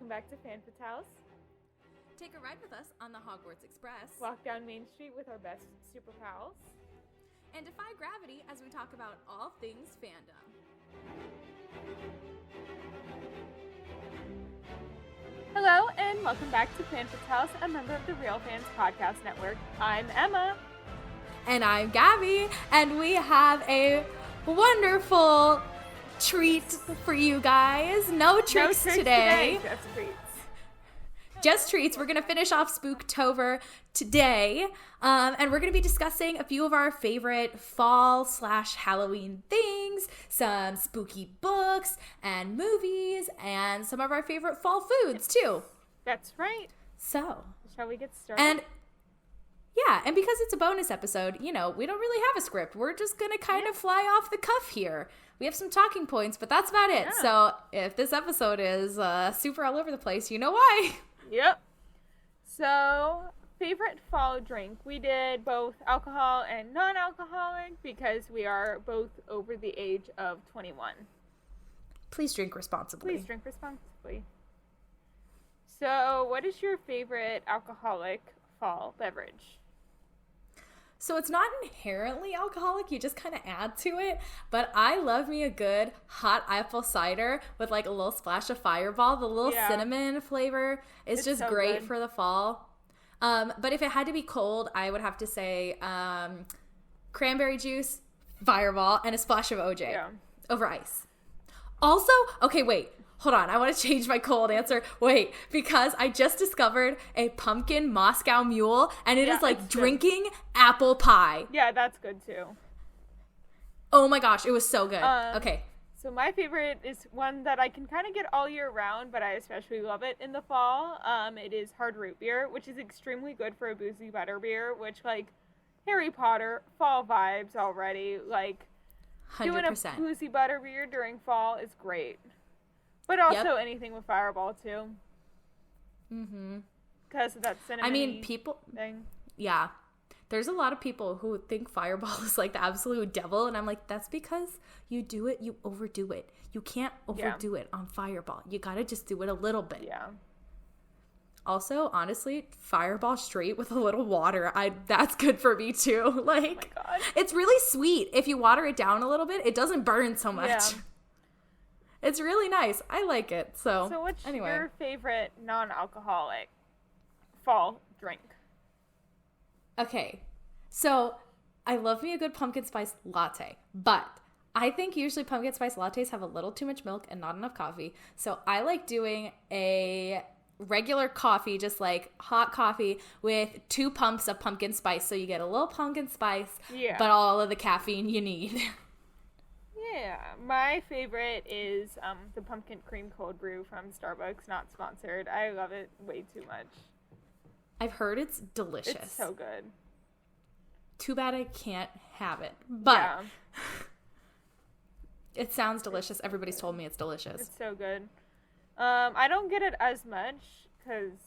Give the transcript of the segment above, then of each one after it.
welcome back to Fanfit's house. Take a ride with us on the Hogwarts Express. Walk down Main Street with our best super pals. And defy gravity as we talk about all things fandom. Hello, and welcome back to Fanfit's house, a member of the Real Fans Podcast Network. I'm Emma. And I'm Gaby, and we have a wonderful treat for you guys. No tricks today. Just treats. Just treats. We're going to finish off Spooktober today, and we're going to be discussing a few of our favorite fall/Halloween things, some spooky books and movies, and some of our favorite fall foods, too. That's right. So, shall we get started? And because it's a bonus episode, we don't really have a script. We're just going to kind of fly off the cuff here. We have some talking points, but that's about it. Yeah. So if this episode is super all over the place, you know why. Yep. So, favorite fall drink. We did both alcohol and non-alcoholic because we are both over the age of 21. Please drink responsibly. Please drink responsibly. So, what is your favorite alcoholic fall beverage? So it's not inherently alcoholic, you just kind of add to it, but I love me a good hot apple cider with like a little splash of Fireball. The little cinnamon flavor is just so great for the fall. But if it had to be cold, I would have to say cranberry juice, Fireball, and a splash of OJ over ice. Also, okay, wait. Hold on, I want to change my cold answer. Wait, because I just discovered a pumpkin Moscow Mule, and it is like drinking apple pie. Yeah, that's good too. Oh my gosh, it was so good. Okay. So my favorite is one that I can kind of get all year round, but I especially love it in the fall. It is hard root beer, which is extremely good for a boozy butterbeer, which like Harry Potter, fall vibes already. Like 100%. Doing a boozy butterbeer during fall is great. But also anything with Fireball, too. Mm-hmm. Because of that cinnamon thing. Yeah. There's a lot of people who think Fireball is like the absolute devil. And I'm like, that's because you do it, you overdo it. You can't overdo it on Fireball. You got to just do it a little bit. Yeah. Also, honestly, Fireball straight with a little water, that's good for me, too. Like, oh my God. It's really sweet. If you water it down a little bit, it doesn't burn so much. Yeah. It's really nice. I like it. So what's your favorite non-alcoholic fall drink? Okay. So I love me a good pumpkin spice latte, but I think usually pumpkin spice lattes have a little too much milk and not enough coffee. So I like doing a regular coffee, just like hot coffee with 2 pumps of pumpkin spice. So you get a little pumpkin spice, but all of the caffeine you need. Yeah, my favorite is the pumpkin cream cold brew from Starbucks, not sponsored. I love it way too much. I've heard it's delicious. It's so good. Too bad I can't have it, but it sounds delicious. Everybody's told me it's delicious. It's so good. I don't get it as much because,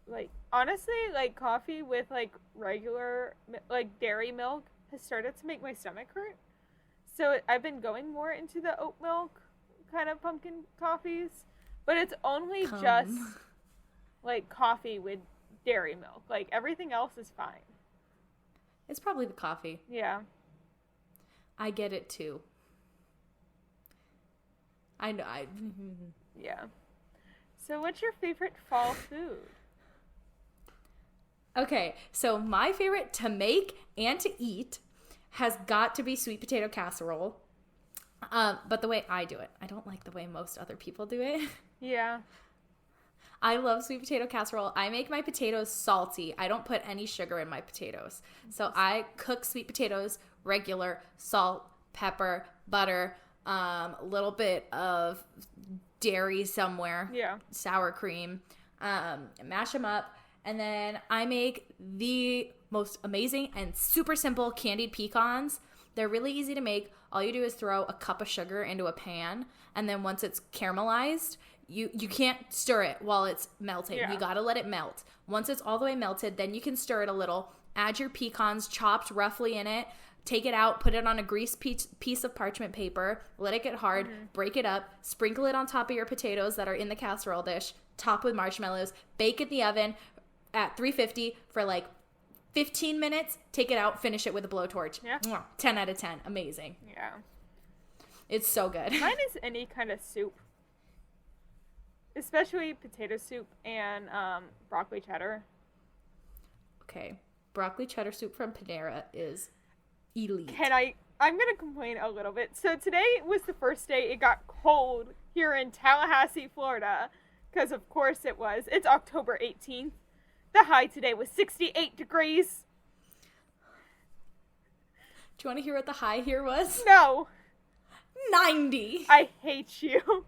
like, honestly, like coffee with like regular like dairy milk has started to make my stomach hurt. So I've been going more into the oat milk kind of pumpkin coffees, but it's only just like coffee with dairy milk. Like everything else is fine. It's probably the coffee. Yeah. I get it too. I know. Yeah. So what's your favorite fall food? Okay, so my favorite to make and to eat has got to be sweet potato casserole. But the way I do it, I don't like the way most other people do it. Yeah. I love sweet potato casserole. I make my potatoes salty. I don't put any sugar in my potatoes. So I cook sweet potatoes, regular, salt, pepper, butter, a little bit of dairy somewhere. Yeah. Sour cream. Mash them up. And then I make the most amazing and super simple candied pecans. They're really easy to make. All you do is throw a cup of sugar into a pan, and then once it's caramelized, you can't stir it while it's melting. You got to let it melt. Once it's all the way melted, then you can stir it a little. Add your pecans chopped roughly in it. Take it out, put it on a greased piece of parchment paper, let it get hard, break it up, sprinkle it on top of your potatoes that are in the casserole dish. top with marshmallows, bake in the oven at 350 for like 15 minutes, take it out, finish it with a blowtorch. Yeah. 10 out of 10. Amazing. Yeah. It's so good. Mine is any kind of soup. Especially potato soup and broccoli cheddar. Okay. Broccoli cheddar soup from Panera is elite. I'm going to complain a little bit. So today was the first day it got cold here in Tallahassee, Florida. Because of course it was. It's October 18th. The high today was 68 degrees. Do you want to hear what the high here was? No. 90. I hate you.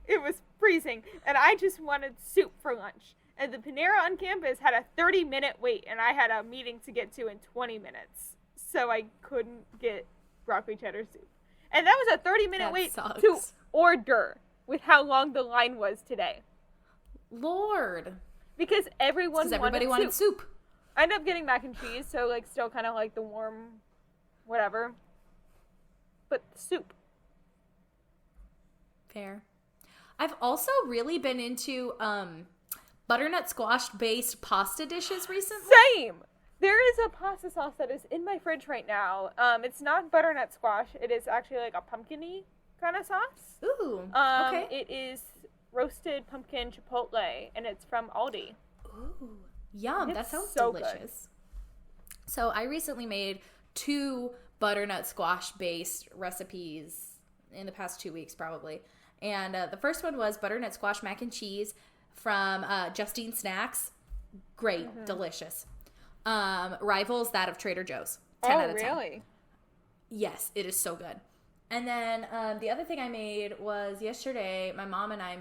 It was freezing, and I just wanted soup for lunch. And the Panera on campus had a 30-minute wait, and I had a meeting to get to in 20 minutes. So I couldn't get broccoli cheddar soup. And that was a 30-minute wait sucks. to order with how long the line was today. Lord. Because everybody wanted soup. I ended up getting mac and cheese, so like still kind of like the warm whatever. But soup. Fair. I've also really been into butternut squash based pasta dishes recently. Same. There is a pasta sauce that is in my fridge right now. It's not butternut squash. It is actually like a pumpkin-y kind of sauce. Ooh. Okay. It is roasted pumpkin chipotle, and it's from Aldi. Ooh. Yum. That sounds so delicious. good. So I recently made 2 butternut squash based recipes in the past 2 weeks probably. And the first one was butternut squash mac and cheese from Justine Snacks. Great. Delicious. Rivals that of Trader Joe's. 10 out of 10. Oh, really? Yes, it is so good. And then the other thing I made was Sunday, my mom and I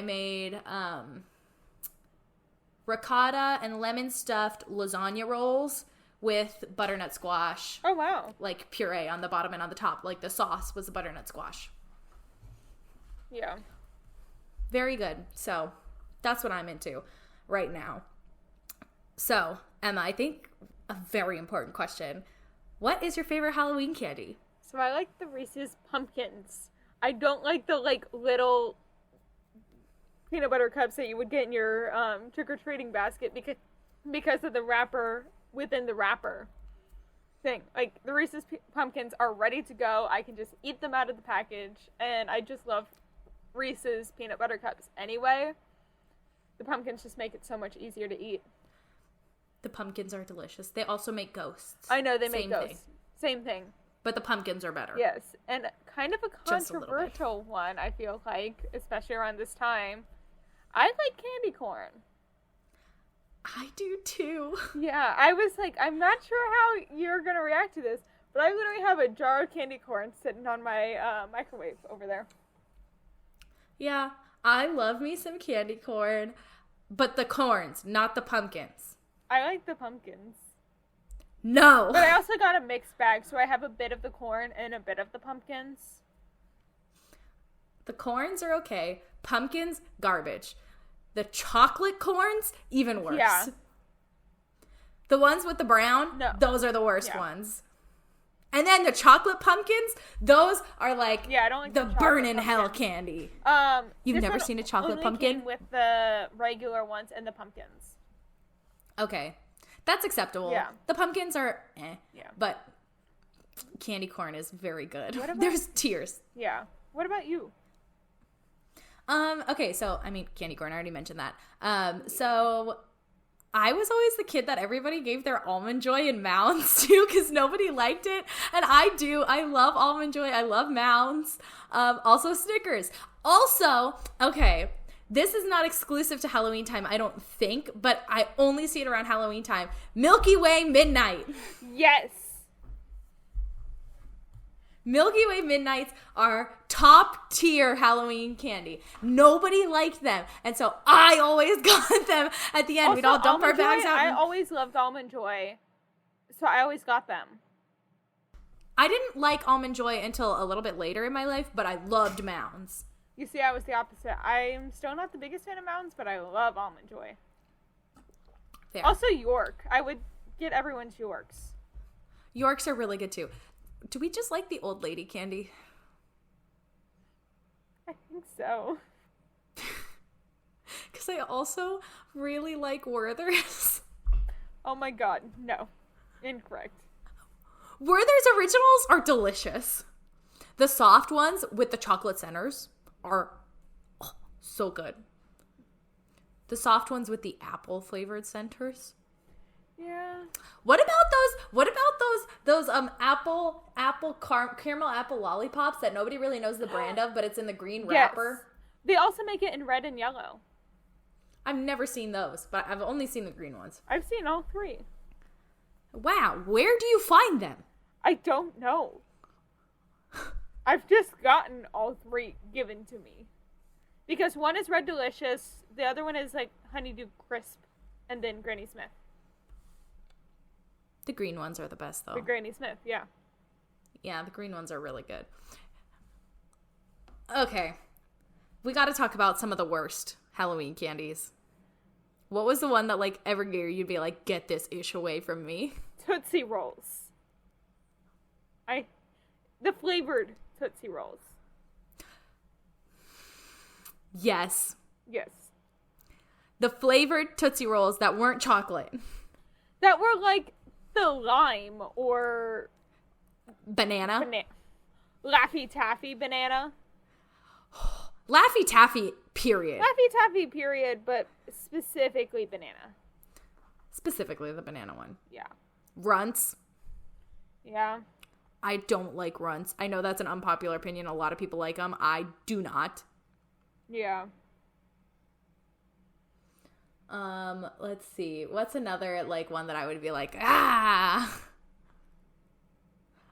made ricotta and lemon stuffed lasagna rolls with butternut squash. Oh, wow. Like puree on the bottom and on the top. Like the sauce was the butternut squash. Yeah. Very good. So that's what I'm into right now. So, Emma, I think a very important question. What is your favorite Halloween candy? So I like the Reese's Pumpkins. I don't like the little peanut butter cups that you would get in your trick-or-treating basket because of the wrapper within the wrapper thing. Like, the Reese's Pumpkins are ready to go. I can just eat them out of the package, and I just love Reese's peanut butter cups anyway. The pumpkins just make it so much easier to eat. The pumpkins are delicious. They also make ghosts. I know, they make ghosts. Same thing. But the pumpkins are better. Yes, and kind of a Just a controversial one, I feel like, especially around this time. I like candy corn. I do too. Yeah, I was like, I'm not sure how you're going to react to this, but I literally have a jar of candy corn sitting on my microwave over there. Yeah, I love me some candy corn, but the corns, not the pumpkins. I like the pumpkins. No. But I also got a mixed bag, so I have a bit of the corn and a bit of the pumpkins. The corns are okay. Pumpkins, garbage. The chocolate corns, even worse. Yeah. The ones with the brown, No. Those are the worst ones. And then the chocolate pumpkins, those are like I don't like the the burn in chocolate hell pumpkins. candy. You've This never one seen a chocolate only pumpkin? came with the regular ones and the pumpkins. Okay. That's acceptable. Yeah. The pumpkins are Yeah. But candy corn is very good. What about- There's tears. Yeah. What about you? Okay, so I mean candy corn, I already mentioned that. So I was always the kid that everybody gave their Almond Joy and Mounds to because nobody liked it. And I do. I love Almond Joy. I love Mounds. Also Snickers. Also, okay, this is not exclusive to Halloween time, I don't think, but I only see it around Halloween time. Milky Way Midnight. Yes. Milky Way Midnights are top tier Halloween candy. Nobody liked them. And so I always got them at the end. Also, We'd all dump our Almond Joy, bags out. I always loved Almond Joy, so I always got them. I didn't like Almond Joy until a little bit later in my life, but I loved Mounds. You see, I was the opposite. I'm still not the biggest fan of Mounds, but I love Almond Joy. Fair. Also York. I would get everyone's Yorks. Yorks are really good too. Do we just like the old lady candy? I think so. Because I also really like Werther's. Oh my god, no. Incorrect. Werther's originals are delicious. The soft ones with the chocolate centers are so good. The soft ones with the apple flavored centers. Yeah. What about those caramel apple lollipops that nobody really knows the brand of, but it's in the green wrapper? They also make it in red and yellow. I've never seen those, but I've only seen the green ones. I've seen all three. Wow, where do you find them? I don't know. I've just gotten all three given to me. Because one is Red Delicious, the other one is like Honeydew Crisp, and then Granny Smith. The green ones are the best, though. The Granny Smith, yeah. Yeah, the green ones are really good. Okay. We got to talk about some of the worst Halloween candies. What was the one that, like, every year you'd be like, get this ish away from me? Tootsie Rolls. The flavored Tootsie Rolls. Yes. Yes. The flavored Tootsie Rolls that weren't chocolate. That were like the lime or Banana. Laffy Taffy banana. Laffy Taffy, period. Laffy Taffy, period, but specifically banana. Specifically the banana one. Yeah. Runts. Yeah. I don't like runts. I know that's an unpopular opinion. A lot of people like them. I do not. Yeah. Let's see. What's another, like, one that I would be like, ah?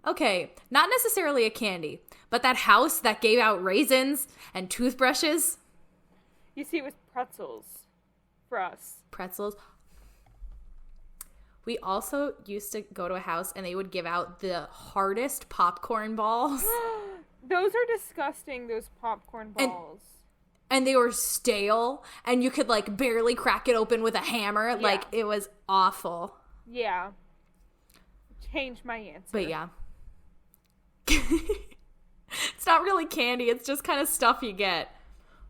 Okay, not necessarily a candy, but that house that gave out raisins and toothbrushes. You see, it was pretzels for us. Pretzels. We also used to go to a house and they would give out the hardest popcorn balls. Those are disgusting, those popcorn balls. And they were stale and you could, like, barely crack it open with a hammer. Yeah. Like, it was awful. Yeah. Change my answer. But yeah. It's not really candy. It's just kind of stuff you get.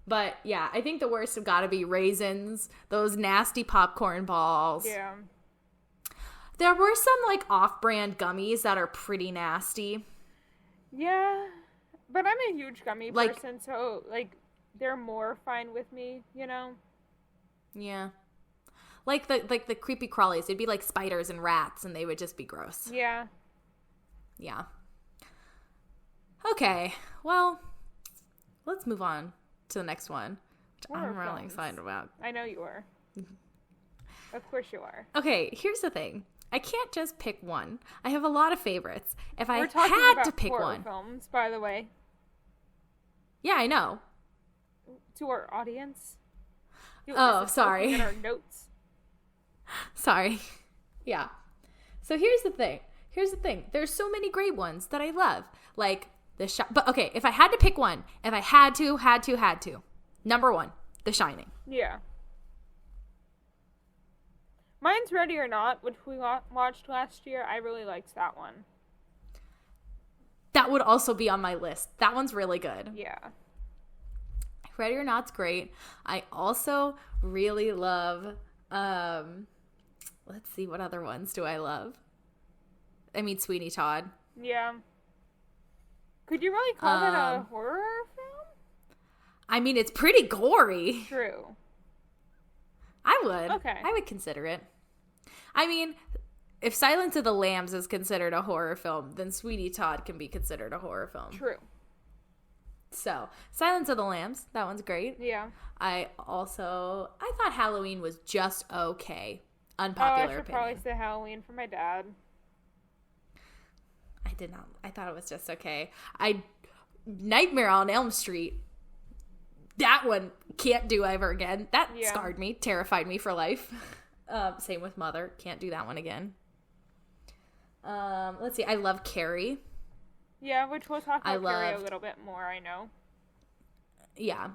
But yeah, I think the worst have got to be raisins. Those nasty popcorn balls. Yeah. There were some, like, off-brand gummies that are pretty nasty. Yeah. But I'm a huge gummy person, so, like, they're more fine with me, you know? Yeah. Like the creepy crawlies. It'd be like spiders and rats, and they would just be gross. Yeah. Yeah. Okay. Well, let's move on to the next one, which I'm really excited about. I know you are. Of course you are. Okay, here's the thing. I can't just pick one. I have a lot of favorites. If I We're talking had about to pick horror one. films, by the way. Yeah, I know. To our audience. Oh, sorry. In our notes. Sorry. Yeah. So here's the thing. There's so many great ones that I love. Like but okay, if I had to pick one, if I had to. Number 1, The Shining. Yeah. Mine's Ready or Not, which we watched last year. I really liked that one. That would also be on my list. That one's really good. Yeah. Ready or Not's great. I also really love, let's see, what other ones do I love? I mean, Sweeney Todd. Yeah. Could you really call that a horror film? I mean, it's pretty gory. True. I would. Okay. I would consider it. I mean, if Silence of the Lambs is considered a horror film, then Sweeney Todd can be considered a horror film. True. So, Silence of the Lambs, that one's great. Yeah. I thought Halloween was just okay. I Unpopular should opinion. probably say Halloween for my dad. I did not. I thought it was just okay. Nightmare on Elm Street. That one can't do ever again. That scarred me, terrified me for life. Same with Mother. Can't do that one again. Let's see. I love Carrie. Yeah, which we'll talk about Carrie a little bit more, I know. Yeah.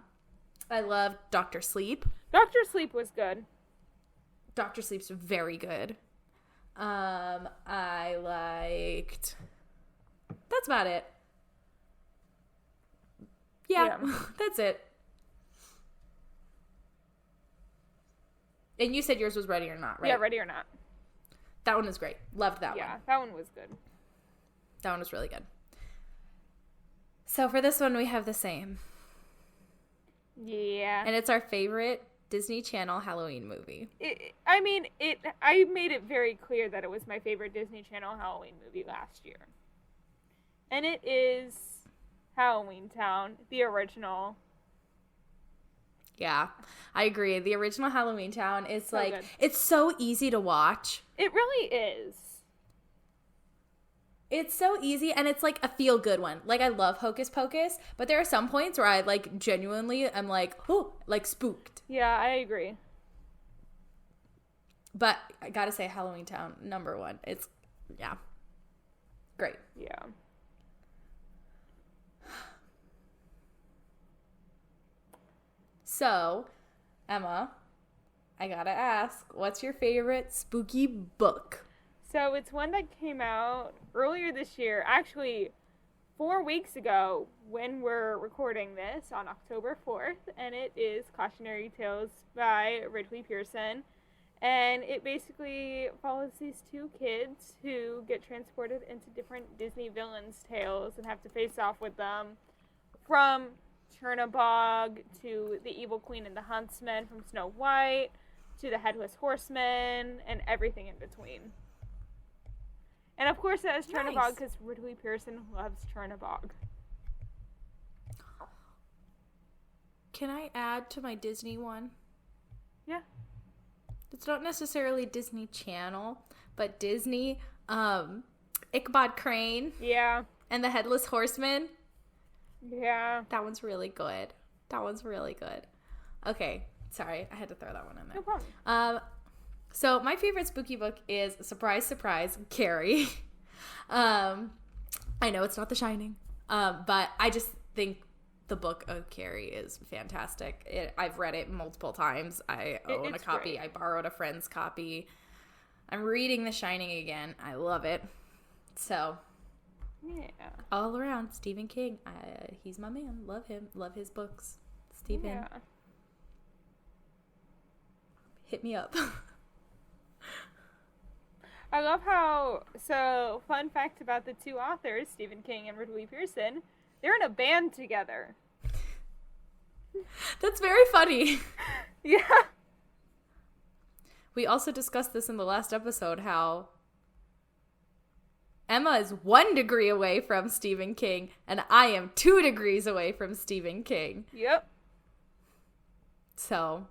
I love Dr. Sleep. Dr. Sleep was good. Dr. Sleep's very good. I liked... That's about it. Yeah. That's it. And you said yours was Ready or Not, right? Yeah, Ready or Not. That one was great. Loved that one. Yeah, that one was good. That one was really good. So for this one, we have the same. Yeah. And it's our favorite Disney Channel Halloween movie. I made it very clear that it was my favorite Disney Channel Halloween movie last year. And it is Halloween Town, the original. Yeah, I agree. The original Halloween Town is So like, good. it's so easy to watch. It really is. It's so easy, and it's like a feel-good one. Like, I love Hocus Pocus, but there are some points where I like genuinely am like, oh, like spooked. Yeah, I agree. But I gotta say, Halloween Town, number one. It's, yeah, great. Yeah. So, Emma, I gotta ask, what's your favorite spooky book? So it's one that came out earlier this year, actually 4 weeks ago when we're recording this on October 4th, and it is Cautionary Tales by Ridley Pearson. And it basically follows these two kids who get transported into different Disney villains' tales and have to face off with them, from Chernabog to the Evil Queen and the Huntsman from Snow White to the Headless Horseman and everything in between. And of course it has Chernabog Nice. because Ridley Pearson loves Chernabog. Can I add to my Disney one? Yeah. It's not necessarily Disney Channel, but Disney, Ichabod Crane Yeah. and the Headless Horseman. Yeah. That one's really good. That one's really good. Okay, sorry, I had to throw that one in there. No problem. So my favorite spooky book is, surprise, surprise, Carrie. I know it's not The Shining, but I just think the book of Carrie is fantastic. I've read it multiple times. I own a copy. Great. I borrowed a friend's copy. I'm reading The Shining again. I love it. So, Yeah. all around, Stephen King. He's my man. Love him. Love his books. Stephen, Yeah. hit me up. I love how, so fun fact about the two authors, Stephen King and Ridley Pearson, they're in a band together. That's very funny. Yeah. We also discussed this in the last episode, how Emma is 1 degree away from Stephen King, and I am 2 degrees away from Stephen King. Yep. So,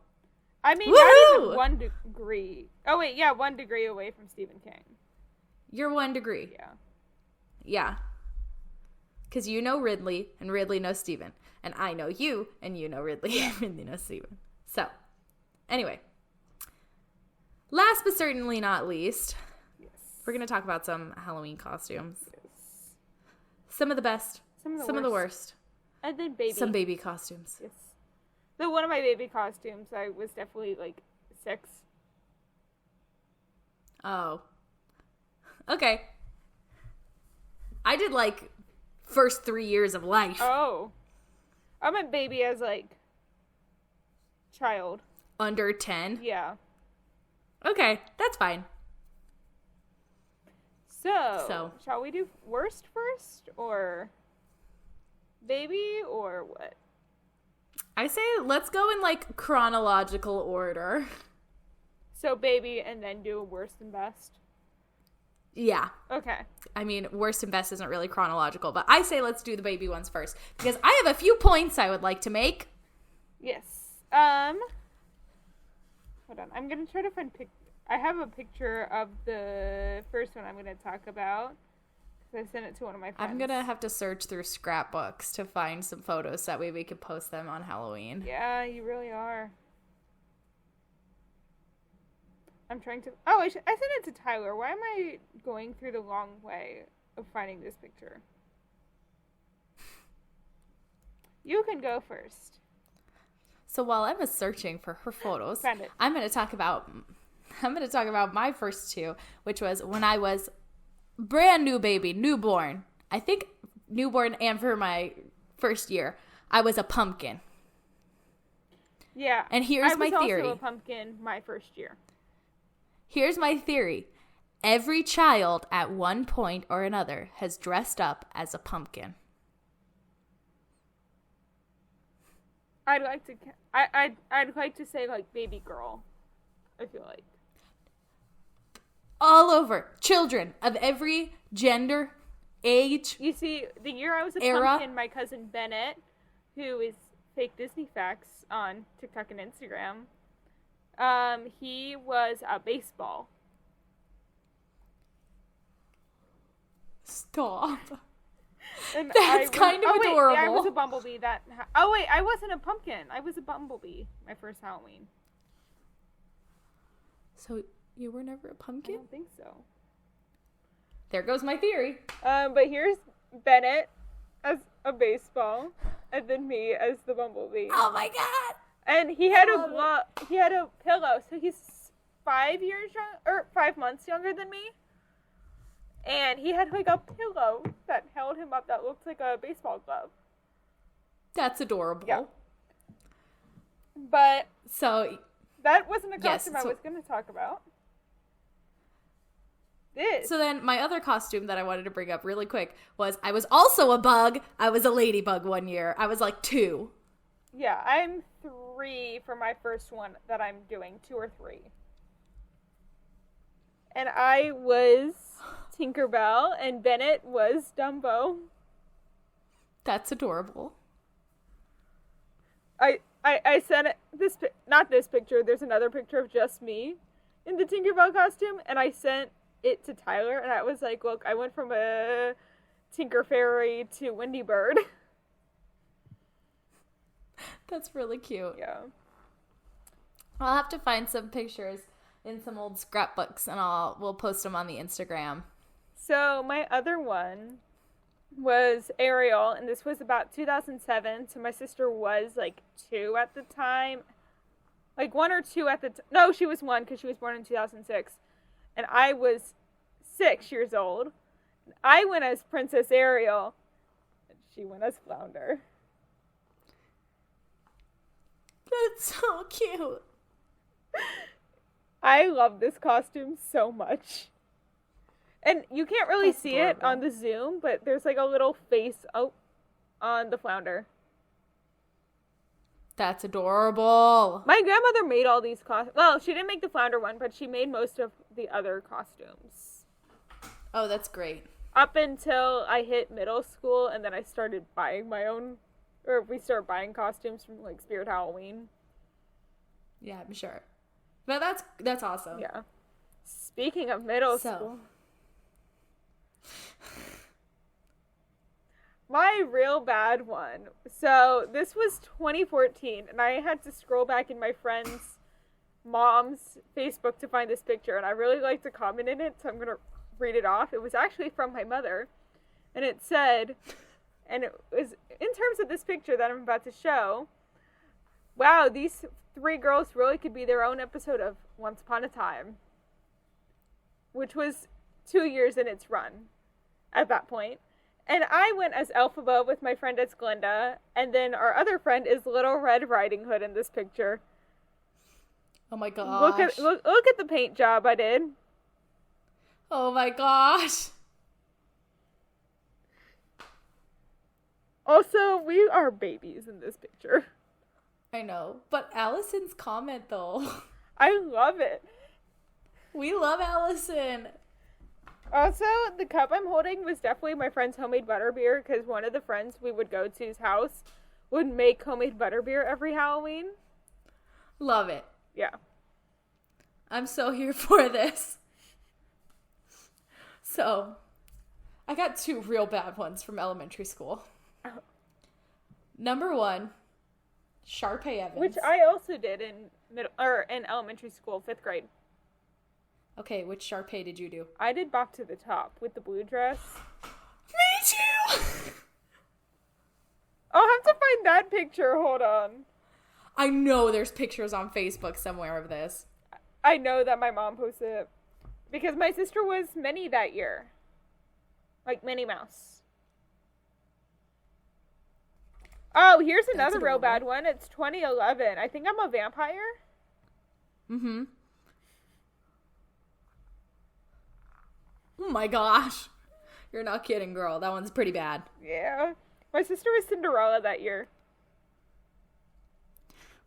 I mean, Woohoo! not even 1 degree. Oh, wait, yeah, 1 degree away from Stephen King. you're 1 degree. Yeah. Yeah. Because you know Ridley, and Ridley knows Stephen. And I know you, and you know Ridley, and Ridley knows Stephen. So, anyway. Last but certainly not least, Yes. we're going to talk about some Halloween costumes. Yes. Some of the best, Some of the worst. And then baby. Some baby costumes. Yes. So one of my baby costumes, I was definitely like 6. Oh. Okay. I did like first 3 years of life. Oh. I meant baby as like child. Under 10. Yeah. Okay, that's fine. So, shall we do worst first or baby or what? I say let's go in like chronological order. So baby and then do worst and best. Yeah. Okay. I mean, worst and best isn't really chronological, but I say let's do the baby ones first because I have a few points I would like to make. Yes. Hold on. I'm going to try to find I have a picture of the first one I'm going to talk about. I sent it to one of my friends. I'm going to have to search through scrapbooks to find some photos. That way we could post them on Halloween. Yeah, you really are. I'm trying to... Oh, I sent it to Tyler. Why am I going through the long way of finding this picture? You can go first. So while Emma's searching for her photos, Found it. I'm going to talk about my first two, which was when I was brand new baby, newborn. I think newborn and for my first year, I was a pumpkin. Yeah. And here's my theory. I was also a pumpkin my first year. Here's my theory. Every child at one point or another has dressed up as a pumpkin. I'd like to say like baby girl. I feel like all over, children of every gender, age. You see, the year I was a era. pumpkin, my cousin Bennett, who is fake Disney facts on TikTok and Instagram, he was a baseball. Stop. And That's kind of adorable. I was a bumblebee. I wasn't a pumpkin. I was a bumblebee my first Halloween. So you were never a pumpkin? I don't think so. There goes my theory. But here's Bennett as a baseball, and then me as the bumblebee. Oh my god! And he had he had a pillow, so he's 5 months younger than me. And he had like a pillow that held him up that looked like a baseball glove. That's adorable. Yeah. But so that wasn't a costume I was going to talk about. This. So then my other costume that I wanted to bring up really quick was I was also a bug. I was a ladybug one year. I was like 2. Yeah, I'm 3 for my first one that I'm doing, 2 or 3. And I was Tinkerbell, and Bennett was Dumbo. That's adorable. I sent not this picture, there's another picture of just me in the Tinkerbell costume, and I sent it to Tyler, and I was like, look, I went from a Tinker Fairy to Wendy Bird. That's really cute. Yeah. I'll have to find some pictures in some old scrapbooks, and we'll post them on the Instagram. So my other one was Ariel, and this was about 2007. So my sister was like 2 at the time, like 1 or 2 at the no, she was 1 because she was born in 2006, and I was 6 years old. I went as Princess Ariel, and she went as Flounder. That's so cute. I love this costume so much. And you can't really see adorable. it on the Zoom, but there's like a little face on the Flounder. That's adorable. My grandmother made all these costumes. Well, she didn't make the Flounder one, but she made most of the other costumes. Oh, that's great. Up until I hit middle school, and then I started buying my own, or we started buying costumes from like Spirit Halloween. Yeah, I'm sure. But that's awesome. Yeah. Speaking of middle school. My real bad one. So this was 2014, and I had to scroll back in my friend's mom's Facebook to find this picture, and I really liked the comment in it, so I'm going to read it off. It was actually from my mother, and it said, and it was in terms of this picture that I'm about to show, wow, these 3 girls really could be their own episode of Once Upon a Time, which was 2 years in its run at that point. And I went as Elphaba with my friend as Glinda, and then our other friend is Little Red Riding Hood in this picture. Oh my gosh. Look at the paint job I did. Oh my gosh. Also, we are babies in this picture. I know. But Allison's comment, though. I love it. We love Allison. Also, the cup I'm holding was definitely my friend's homemade butterbeer, because one of the friends we would go to's house would make homemade butterbeer every Halloween. Love it. Yeah. I'm so here for this. So, I got 2 real bad ones from elementary school. Oh. Number 1, Sharpay Evans. Which I also did in elementary school, 5th grade. Okay, which Sharpay did you do? I did Bop to the Top with the blue dress. Me too! I'll have to find that picture. Hold on. I know there's pictures on Facebook somewhere of this. I know that my mom posted it. Because my sister was Minnie that year. Like Minnie Mouse. Oh, here's That's another real adorable. bad one. It's 2011. I think I'm a vampire. Mm-hmm. Oh my gosh. You're not kidding, girl. That one's pretty bad. Yeah. My sister was Cinderella that year.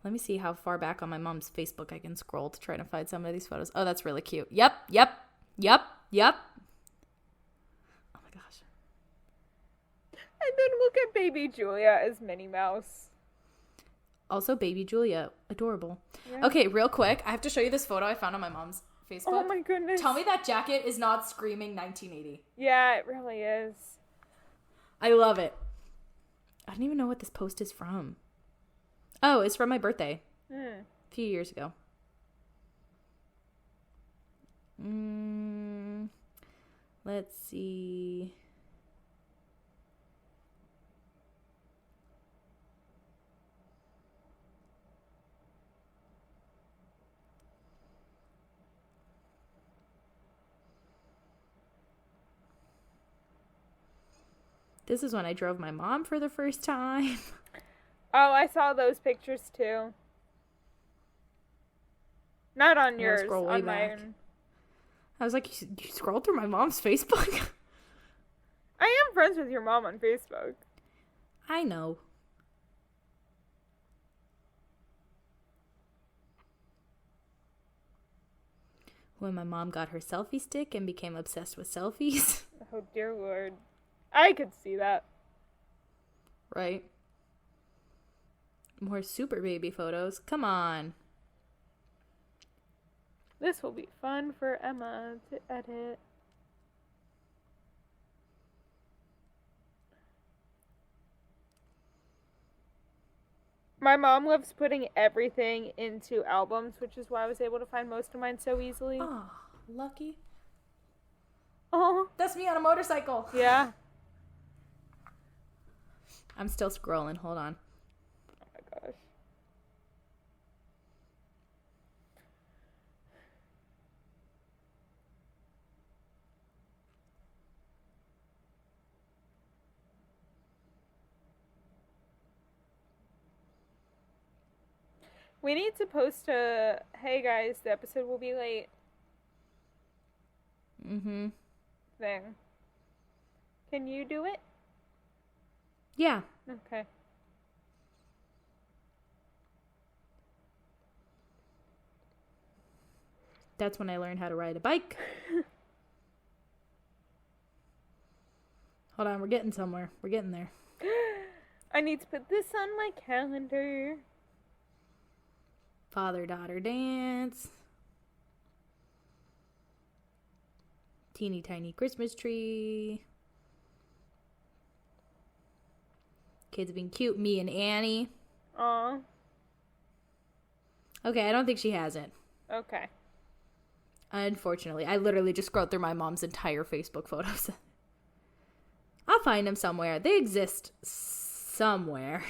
Let me see how far back on my mom's Facebook I can scroll to try to find some of these photos. Oh, that's really cute. Yep. Oh my gosh. And then look at baby Julia as Minnie Mouse. Also, baby Julia. Adorable. Yeah. Okay, real quick. I have to show you this photo I found on my mom's Facebook. Oh my goodness. Tell me that jacket is not screaming 1980. Yeah, it really is. I love it. I don't even know what this post is from. Oh, it's from my birthday. A few years ago. Let's see. This is when I drove my mom for the first time. Oh, I saw those pictures too. Not on yours, scroll way on back. mine. I was like, you scrolled through my mom's Facebook? I am friends with your mom on Facebook. I know. When my mom got her selfie stick and became obsessed with selfies. Oh, dear Lord. I could see that. Right? More super baby photos. Come on. This will be fun for Emma to edit. My mom loves putting everything into albums, which is why I was able to find most of mine so easily. Oh, lucky. Oh, That's me on a motorcycle. yeah. I'm still scrolling. Hold on. Oh my gosh. We need to post a, hey guys, the episode will be late Mm-hmm. thing. Can you do it? Yeah. Okay. That's when I learned how to ride a bike. Hold on, we're getting somewhere. We're getting there. I need to put this on my calendar. Father-daughter dance. Teeny tiny Christmas tree. Kids being cute. Me and Annie. Aw. Okay, I don't think she has it. Okay. Unfortunately. I literally just scrolled through my mom's entire Facebook photos. I'll find them somewhere. They exist somewhere.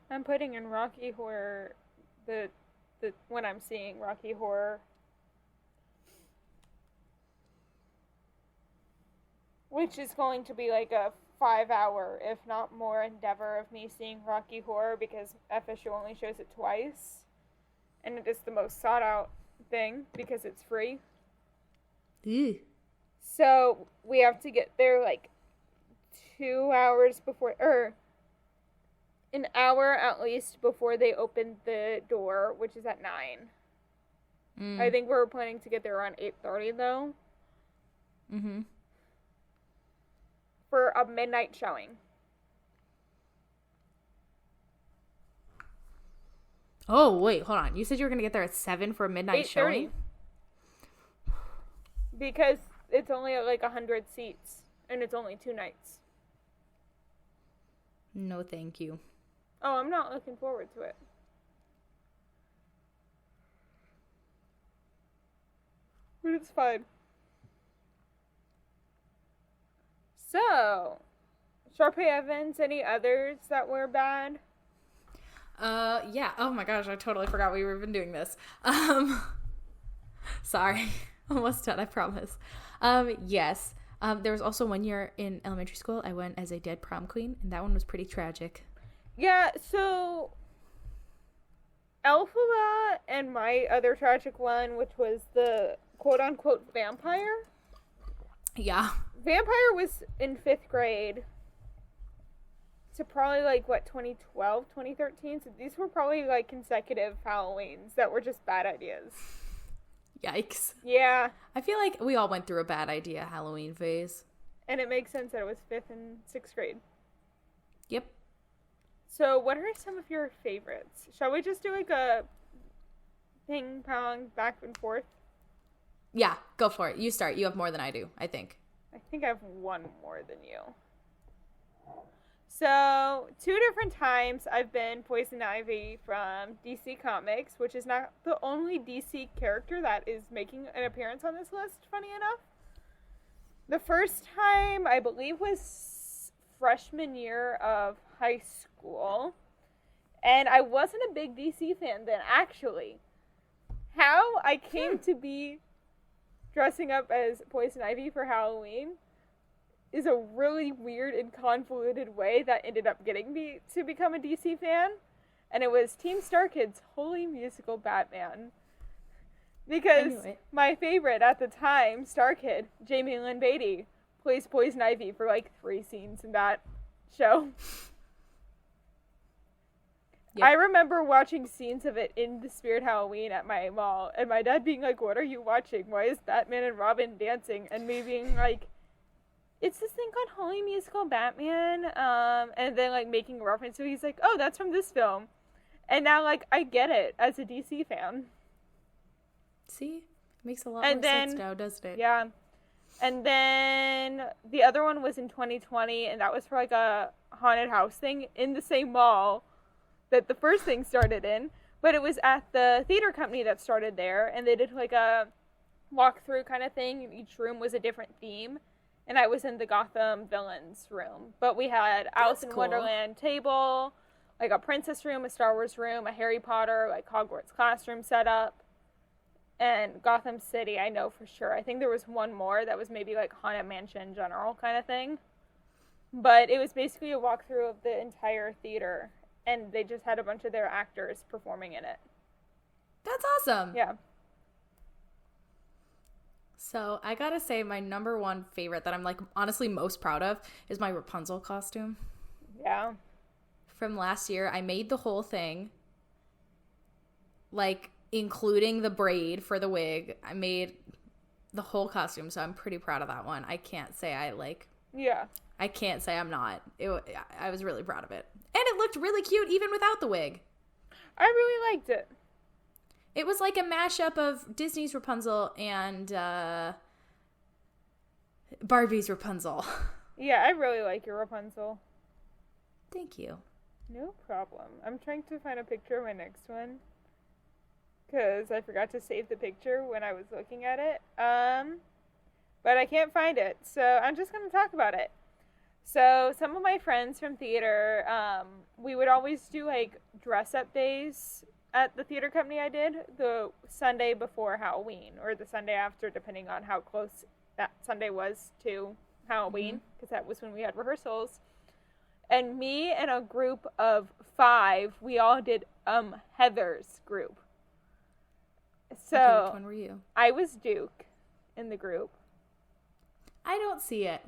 I'm putting in Rocky Horror the when I'm seeing Rocky Horror, which is going to be like a 5-hour, if not more, endeavor of me seeing Rocky Horror because FSU only shows it twice, and it is the most sought out thing because it's free. Ew. So we have to get there like 2 hours before, or an hour at least before they open the door, which is at 9. I think we're planning to get there around 8:30 though. Mm-hmm. For a midnight showing. Oh, wait, hold on. You said you were going to get there at 7 for a midnight 8:30. showing? Because it's only like 100 seats and it's only 2 nights. No, thank you. Oh, I'm not looking forward to it. But it's fine. So, Sharpay Evans, any others that were bad? Yeah. Oh my gosh, I totally forgot we were even doing this. Sorry. Almost done, I promise. Yes. There was also one year in elementary school I went as a dead prom queen, and that one was pretty tragic. Yeah, so Alpha and my other tragic one, which was the quote-unquote vampire. Yeah. Vampire was in 5th grade. So probably, 2012, 2013? So these were probably, consecutive Halloweens that were just bad ideas. Yikes. Yeah. I feel like we all went through a bad idea Halloween phase. And it makes sense that it was 5th and 6th grade. Yep. So what are some of your favorites? Shall we just do, a ping pong back and forth? Yeah, go for it. You start. You have more than I do, I think. I think I have one more than you. So, 2 different times I've been Poison Ivy from DC Comics, which is not the only DC character that is making an appearance on this list, funny enough. The first time, I believe, was freshman year of high school. And I wasn't a big DC fan then, actually. How I came to be dressing up as Poison Ivy for Halloween is a really weird and convoluted way that ended up getting me to become a DC fan. And it was Team Star Kid's Holy Musical Batman. Because my favorite at the time, Star Kid, Jamie Lynn Beatty, plays Poison Ivy for 3 scenes in that show. Yep. I remember watching scenes of it in the Spirit Halloween at my mall, and my dad being like, "What are you watching? Why is Batman and Robin dancing?" And me being like, "It's this thing called Holy Musical Batman," and then making a reference to it. He's like, "Oh, that's from this film," and now I get it as a DC fan. See, makes a lot more sense now, doesn't it? Yeah, and then the other one was in 2020, and that was for a haunted house thing in the same mall that the first thing started in, but it was at the theater company that started there, and they did a walkthrough kind of thing, and each room was a different theme, and I was in the Gotham Villains room, but we had Alice in Wonderland table, a princess room, a Star Wars room, a Harry Potter, Hogwarts classroom setup, and Gotham City, I know for sure. I think there was one more that was maybe Haunted Mansion General kind of thing, but it was basically a walkthrough of the entire theater, and they just had a bunch of their actors performing in it. That's awesome. Yeah. So I gotta say my number one favorite that I'm honestly most proud of is my Rapunzel costume. Yeah. From last year, I made the whole thing, including the braid for the wig. I made the whole costume, so I'm pretty proud of that one. I can't say Yeah. I can't say I'm not. I was really proud of it. And it looked really cute even without the wig. I really liked it. It was like a mashup of Disney's Rapunzel and Barbie's Rapunzel. Yeah, I really like your Rapunzel. Thank you. No problem. I'm trying to find a picture of my next one, because I forgot to save the picture when I was looking at it. But I can't find it, so I'm just going to talk about it. So some of my friends from theater, we would always do dress-up days at the theater company I did the Sunday before Halloween, or the Sunday after, depending on how close that Sunday was to Halloween, because that was when we had rehearsals. And me and a group of 5, we all did Heather's group. So okay, which one were you? I was Duke in the group. I don't see it.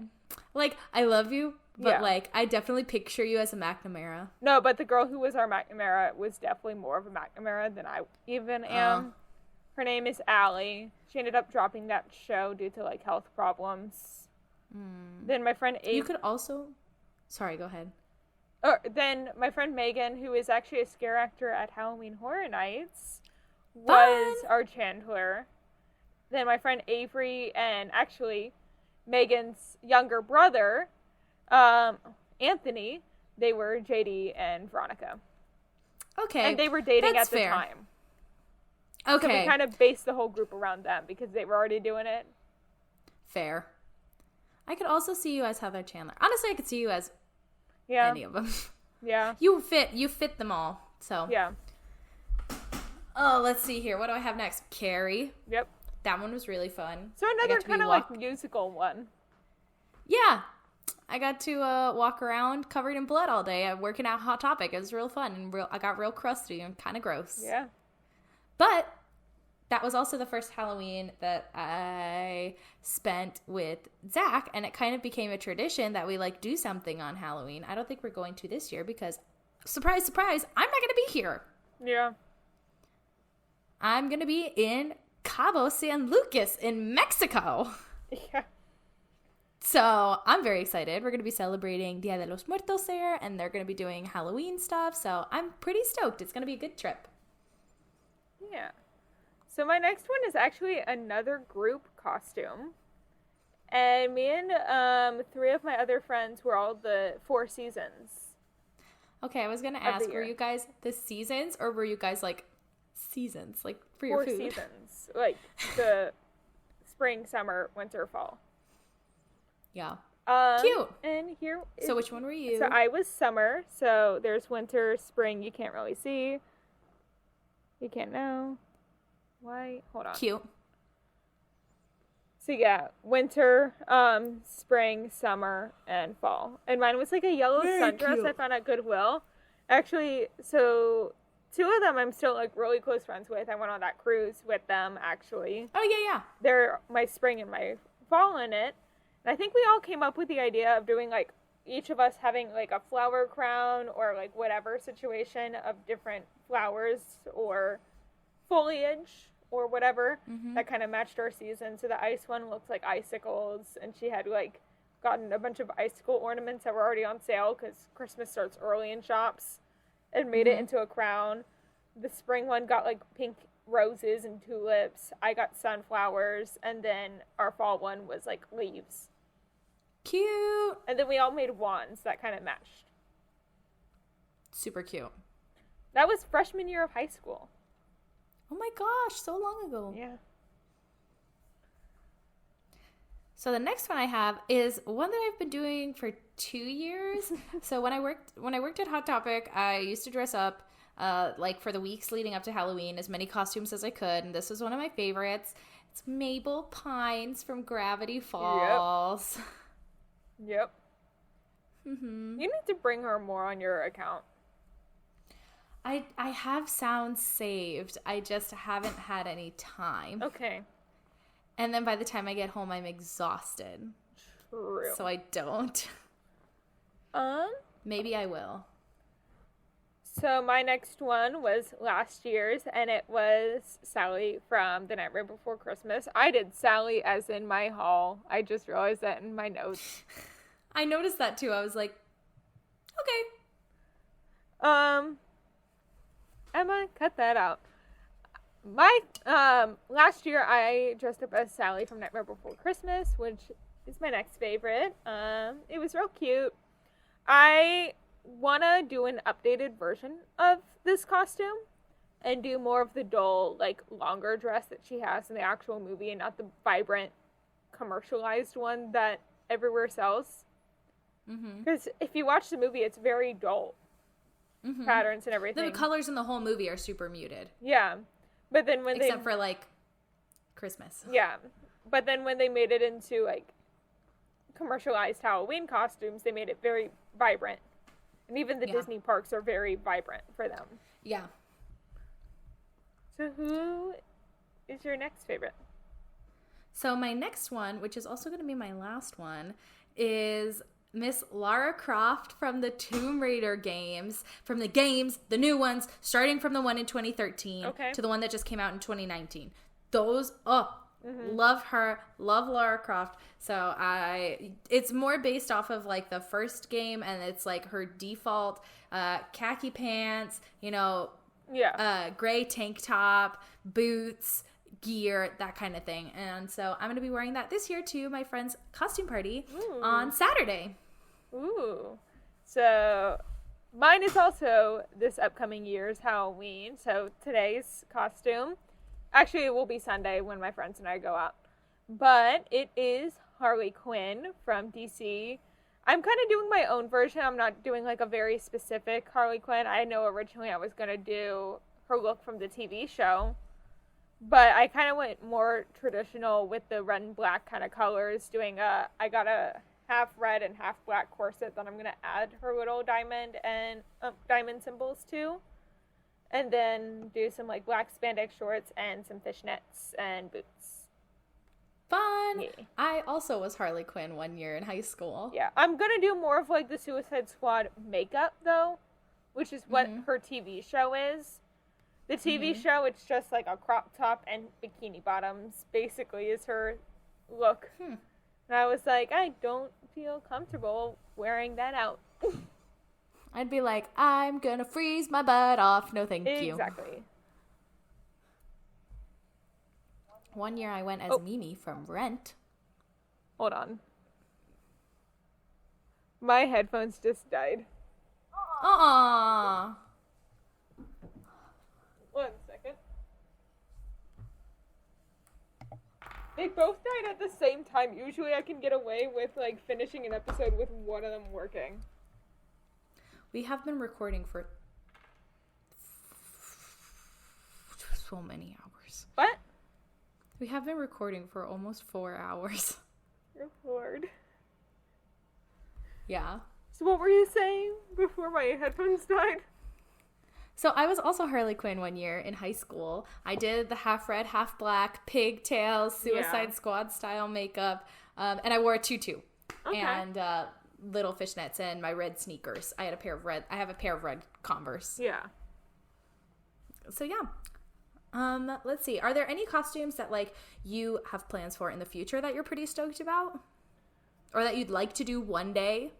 I love you, but Yeah. I definitely picture you as a McNamara. No, but the girl who was our McNamara was definitely more of a McNamara than I even am. Her name is Allie. She ended up dropping that show due to health problems. Then my friend You could also... Sorry, go ahead. Then my friend Megan, who is actually a scare actor at Halloween Horror Nights, was our Chandler. Then my friend Avery, and actually Megan's younger brother, Anthony, they were JD and Veronica. Okay. And they were dating that's at the fair. time. Okay. So we kind of based the whole group around them because they were already doing it. Fair. I could also see you as Heather Chandler. Honestly, I could see you as any of them. Yeah. You fit them all. So. Yeah. Oh, let's see here. What do I have next? Carrie. Yep. That one was really fun. So another kind of like musical one. Yeah. I got to walk around covered in blood all day working out Hot Topic. It was real fun, and I got real crusty and kind of gross. Yeah. But that was also the first Halloween that I spent with Zach, and it kind of became a tradition that we like do something on Halloween. I don't think we're going to this year because, surprise, surprise, I'm not going to be here. Yeah. I'm going to be in Cabo San Lucas in Mexico. Yeah. So I'm very excited. We're going to be celebrating Dia de los Muertos there, and they're going to be doing Halloween stuff. So I'm pretty stoked. It's going to be a good trip. Yeah. So my next one is actually another group costume. And me and 3 of my other friends were all the 4 seasons. Okay, I was going to ask, were you guys the seasons, or were you guys like seasons, like for your 4 food? seasons. Like the spring, summer, winter, fall. Yeah. Cute. And here. So which one were you? So I was summer. So there's winter, spring. You can't really see. You can't know. Why? Hold on. Cute. So yeah, winter, spring, summer, and fall. And mine was like a yellow sundress I found at Goodwill. Actually, so 2 of them I'm still like really close friends with. I went on that cruise with them actually. Oh yeah. They're my spring and my fall in it. And I think we all came up with the idea of doing like each of us having like a flower crown or like whatever situation of different flowers or foliage or whatever that kind of matched our season. So the ice one looked like icicles, and she had like gotten a bunch of icicle ornaments that were already on sale because Christmas starts early in shops, and made it into a crown. The spring one got like pink roses and tulips. I got sunflowers, and then our fall one was like leaves. Cute. And then we all made wands that kind of matched. Super cute. That was freshman year of high school. Oh my gosh, so long ago. Yeah. So the next one I have is one that I've been doing for 2 years. So when I worked at Hot Topic, I used to dress up like for the weeks leading up to Halloween, as many costumes as I could, and this was one of my favorites. It's Mabel Pines from Gravity Falls. Yep. You need to bring her more on your account. I have sounds saved. I just haven't had any time. Okay. And then by the time I get home, I'm exhausted. True. So I don't. Maybe I will. So my next one was last year's, and it was Sally from The Nightmare Before Christmas. I did Sally as in my haul. I just realized that in my notes. I noticed that too. I was like, okay. Emma, cut that out. My last year I dressed up as Sally from Nightmare Before Christmas, which is my next favorite. It was real cute. I want to do an updated version of this costume and do more of the dull, like, longer dress that she has in the actual movie and not the vibrant, commercialized one that everywhere sells. Because if you watch the movie, it's very dull. Patterns and everything. The colors in the whole movie are super muted. Yeah. But then when Except for, like, Christmas. Yeah. But then when they made it into, like, commercialized Halloween costumes, they made it very vibrant. And even the Disney parks are very vibrant for them. Yeah. So who is your next favorite? So my next one, which is also going to be my last one, is Miss Lara Croft from the Tomb Raider games. From the games, the new ones, starting from the one in 2013 to the one that just came out in 2019. Those, love her, love Lara Croft. So it's more based off of like the first game, and it's like her default khaki pants, gray tank top, boots, gear, that kind of thing. And so I'm going to be wearing that this year to my friend's costume party on Saturday. Ooh. So mine is also this upcoming year's Halloween. So today's costume, actually it will be Sunday when my friends and I go out, but it is Harley Quinn from DC. I'm kind of doing my own version. I'm not doing like a very specific Harley Quinn. I know originally I was going to do her look from the TV show, But I kind of went more traditional with the red and black kind of colors. I got a half red and half black corset that I'm gonna add her little diamond and diamond symbols to, and then do some like black spandex shorts and some fishnets and boots. Fun. Yeah. I also was Harley Quinn one year in high school. Yeah, I'm gonna do more of like the Suicide Squad makeup though, which is what her TV show is. The TV show, it's just like a crop top and bikini bottoms, basically, is her look. And I was like, I don't feel comfortable wearing that out. I'd be like, I'm gonna freeze my butt off. No, thank you. Exactly. One year I went as Mimi from Rent. Hold on. My headphones just died. Aww. 1 second. They both died at the same time. Usually I can get away with like finishing an episode with one of them working. We have been recording for so many hours. What? We have been recording for almost 4 hours. Record. Yeah. So what were you saying before my headphones died? So I was also Harley Quinn one year in high school. I did the half red, half black, pigtails, Suicide Squad style makeup, and I wore a tutu and little fishnets and my red sneakers. I have a pair of red Converse. Yeah. So yeah. Let's see. Are there any costumes that like you have plans for in the future that you're pretty stoked about, or that you'd like to do one day?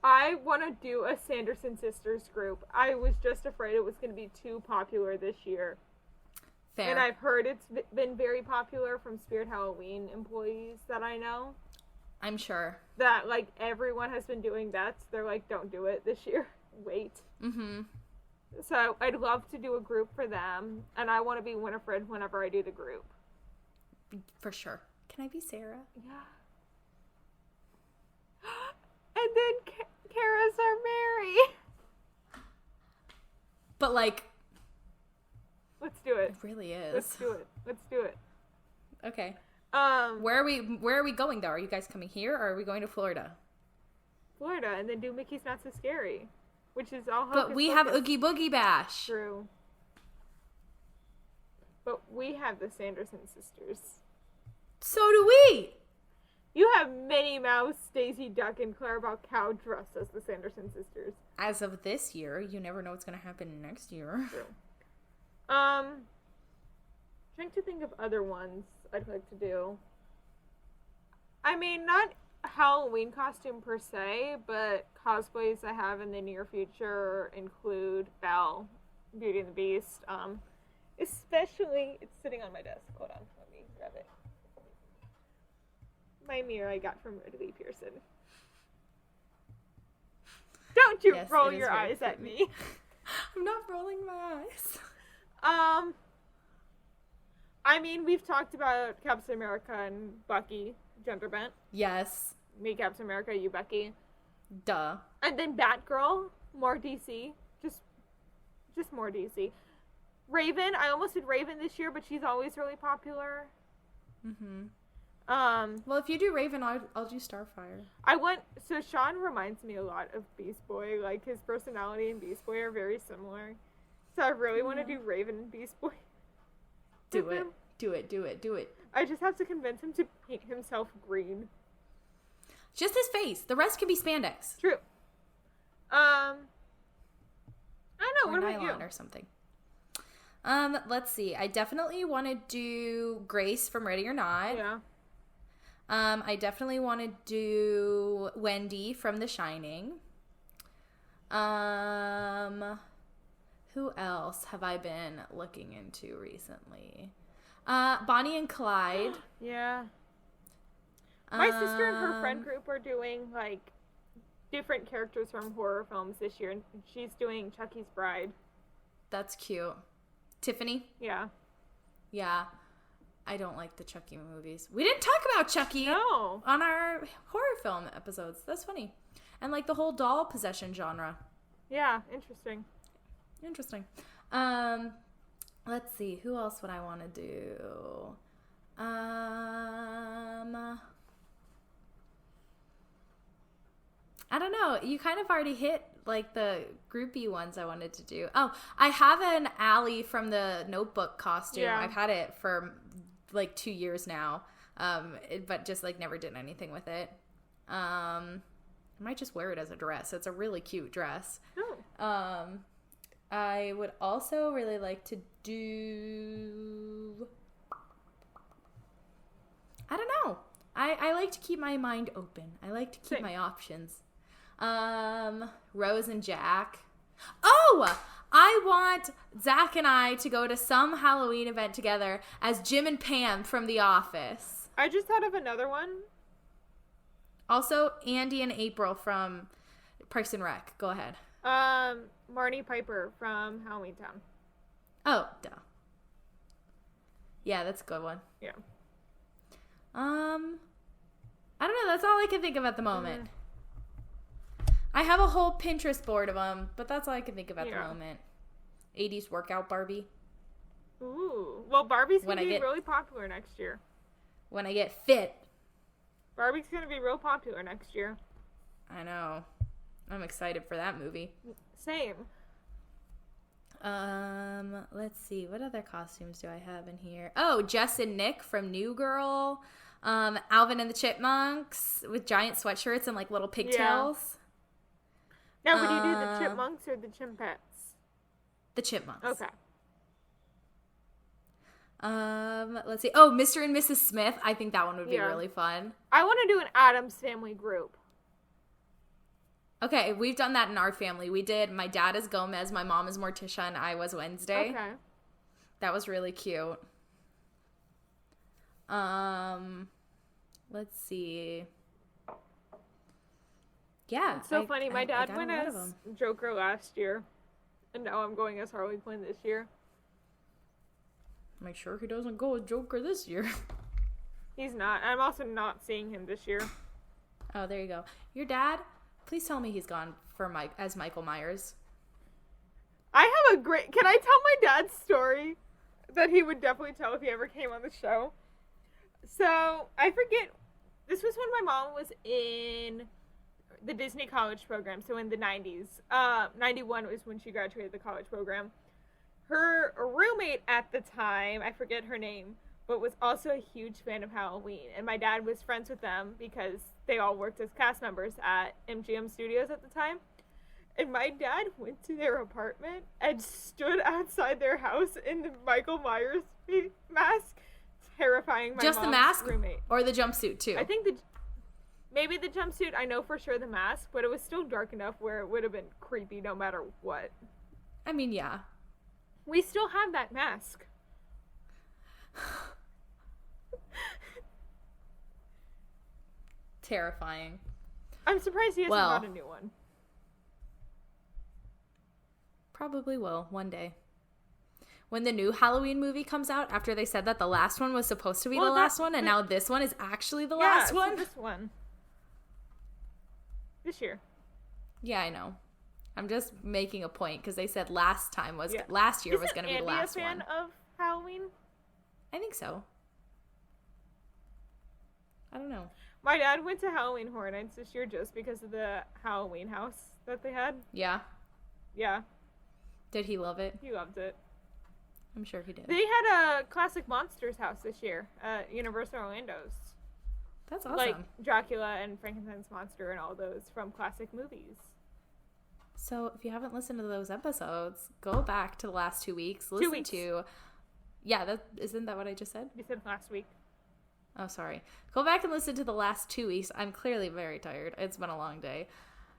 I want to do a Sanderson Sisters group. I was just afraid it was going to be too popular this year. Fair. And I've heard it's been very popular from Spirit Halloween employees that I know. I'm sure. That, like, everyone has been doing that. So they're like, don't do it this year. Wait. Mm-hmm. So I'd love to do a group for them. And I want to be Winifred whenever I do the group. For sure. Can I be Sarah? Yeah. And then Kara's our Mary. But like, let's do it. It really is. Let's do it. Okay. Where are we going though? Are you guys coming here or are we going to Florida? Florida, and then do Mickey's Not So Scary, which is all. But we have Oogie Boogie Bash. True. But we have the Sanderson sisters. So do we. You have Minnie Mouse, Daisy Duck, and Clarabelle Cow dressed as the Sanderson sisters. As of this year, you never know what's going to happen next year. True. Trying to think of other ones I'd like to do. I mean, not Halloween costume per se, but cosplays I have in the near future include Belle, Beauty and the Beast. Especially, it's sitting on my desk. Hold on, let me grab it. My mirror I got from Ridley Pearson. Don't you roll your eyes at me. I'm not rolling my eyes. I mean, we've talked about Captain America and Bucky, gender bent. Yes. Me, Captain America, you, Bucky. Duh. And then Batgirl, more DC. Just more DC. Raven, I almost did Raven this year, but she's always really popular. Mm-hmm. Well, if you do Raven, I'll do Starfire. So Sean reminds me a lot of Beast Boy. Like, his personality and Beast Boy are very similar. So I really want to do Raven and Beast Boy. Do it. I just have to convince him to paint himself green. Just his face. The rest can be spandex. True. I don't know. Or what about you? or something. Let's see. I definitely want to do Grace from Ready or Not. Yeah. I definitely want to do Wendy from The Shining. Who else have I been looking into recently? Bonnie and Clyde. Yeah. My sister and her friend group are doing, like, different characters from horror films this year, and she's doing Chucky's Bride. That's cute. Tiffany? Yeah. Yeah. I don't like the Chucky movies. We didn't talk about Chucky on our horror film episodes. That's funny. And, like, the whole doll possession genre. Yeah, interesting. Let's see. Who else would I want to do? I don't know. You kind of already hit like the groupie ones I wanted to do. Oh, I have an Allie from the Notebook costume. Yeah. I've had it for like 2 years now, but just like never did anything with it. I might just wear it as a dress. It's a really cute dress. Oh. I would also really like to do... I don't know. I like to keep my mind open. I like to keep my options. Rose and Jack. Oh! I want Zach and I to go to some Halloween event together as Jim and Pam from The Office. I just thought of another one. Also, Andy and April from Parks and Rec. Go ahead. Marnie Piper from Halloween Town. Oh, duh. Yeah, that's a good one. Yeah. I don't know. That's all I can think of at the moment. I have a whole Pinterest board of them, but that's all I can think of at the moment. 80s workout Barbie. Ooh. Well, Barbie's going to be really popular next year. When I get fit. Barbie's going to be real popular next year. I know. I'm excited for that movie. Same. Let's see. What other costumes do I have in here? Oh, Jess and Nick from New Girl. Alvin and the Chipmunks with giant sweatshirts and like little pigtails. Now, would you do the Chipmunks or the Chimpettes? The Chipmunks. Okay. Let's see. Oh, Mr. and Mrs. Smith. I think that one would be really fun. I want to do an Addams Family group. Okay, we've done that in our family. We did. My dad is Gomez, my mom is Morticia, and I was Wednesday. Okay. That was really cute. Let's see. Yeah. It's so funny. My dad went as Joker last year, and now I'm going as Harley Quinn this year. Make sure he doesn't go as Joker this year. He's not. I'm also not seeing him this year. Oh, there you go. Your dad, please tell me he's gone for as Michael Myers. I have a great... Can I tell my dad's story that he would definitely tell if he ever came on the show? So, I forget... This was when my mom was in the Disney college program, so in the 90s. 91 was when she graduated the college program. Her roommate at the time, I forget her name, but was also a huge fan of Halloween. And my dad was friends with them because they all worked as cast members at MGM Studios at the time. And my dad went to their apartment and stood outside their house in the Michael Myers mask, terrifying my Just mom's the mask roommate. Or the jumpsuit too? I think maybe the jumpsuit, I know for sure the mask, but it was still dark enough where it would have been creepy no matter what. I mean, yeah. We still have that mask. Terrifying. I'm surprised he hasn't bought a new one. Probably will one day. When the new Halloween movie comes out, after they said that the last one was supposed to be the last one, and now this one is actually the last one. This one. This year. Yeah, I know. I'm just making a point because they said last year was going to be the last one. Is Andy a fan of Halloween? I think so. I don't know. My dad went to Halloween Horror Nights this year just because of the Halloween house that they had. Yeah? Yeah. Did he love it? He loved it. I'm sure he did. They had a Classic Monsters house this year at Universal Orlando's. That's awesome. Like Dracula and Frankenstein's monster and all those from classic movies. So if you haven't listened to those episodes, go back to the last 2 weeks. Listen 2 weeks. Yeah, isn't that what I just said? You said last week. Oh, sorry. Go back and listen to the last 2 weeks. I'm clearly very tired. It's been a long day.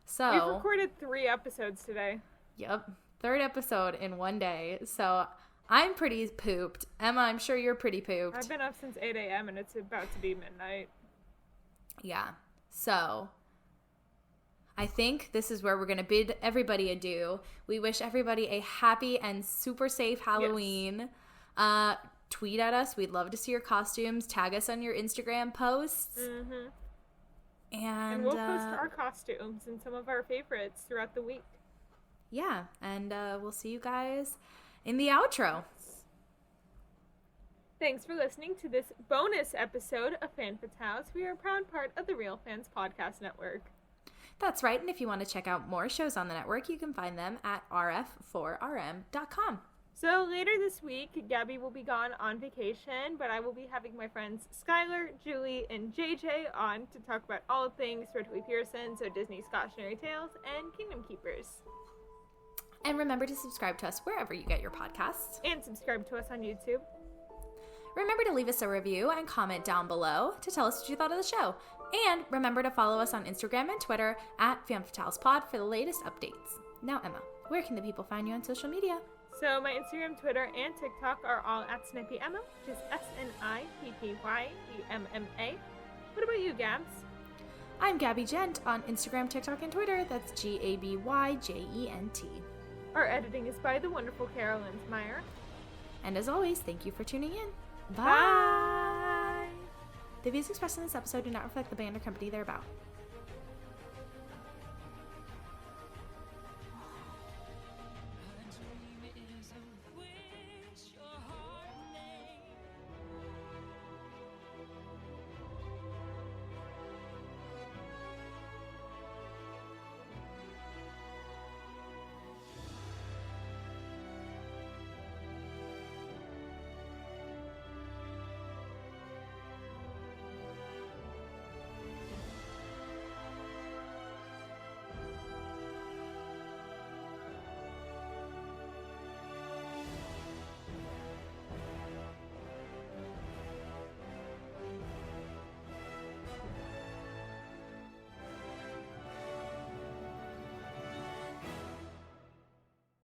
So we've recorded 3 episodes today. Yep. 3rd episode in one day. So I'm pretty pooped. Emma, I'm sure you're pretty pooped. I've been up since 8 a.m. and it's about to be midnight. Yeah. So I think this is where we're going to bid everybody adieu. We wish everybody a happy and super safe Halloween. Yes. Tweet at us. We'd love to see your costumes. Tag us on your Instagram posts. Mm-hmm. And we'll post our costumes and some of our favorites throughout the week. Yeah. And we'll see you guys in the outro. Thanks for listening to this bonus episode of Fan Fatales. We are a proud part of the Real Fans Podcast Network. That's right, and if you want to check out more shows on the network, you can find them at rf4rm.com. So later this week, Gabby will be gone on vacation, but I will be having my friends Skylar, Julie, and JJ on to talk about all things Ridley Pearson, so Disney's Cautionary Tales and Kingdom Keepers. And remember to subscribe to us wherever you get your podcasts. And subscribe to us on YouTube. Remember to leave us a review and comment down below to tell us what you thought of the show. And remember to follow us on Instagram and Twitter at FanFatalesPod for the latest updates. Now, Emma, where can the people find you on social media? So my Instagram, Twitter, and TikTok are all at SnippyEmma, which is SNIPPYEMMA. What about you, Gabs? I'm Gaby Gent on Instagram, TikTok, and Twitter. That's GABYJENT. Our editing is by the wonderful Carol Linsmeyer. And as always, thank you for tuning in. Bye! The views expressed in this episode do not reflect the band or company they're about.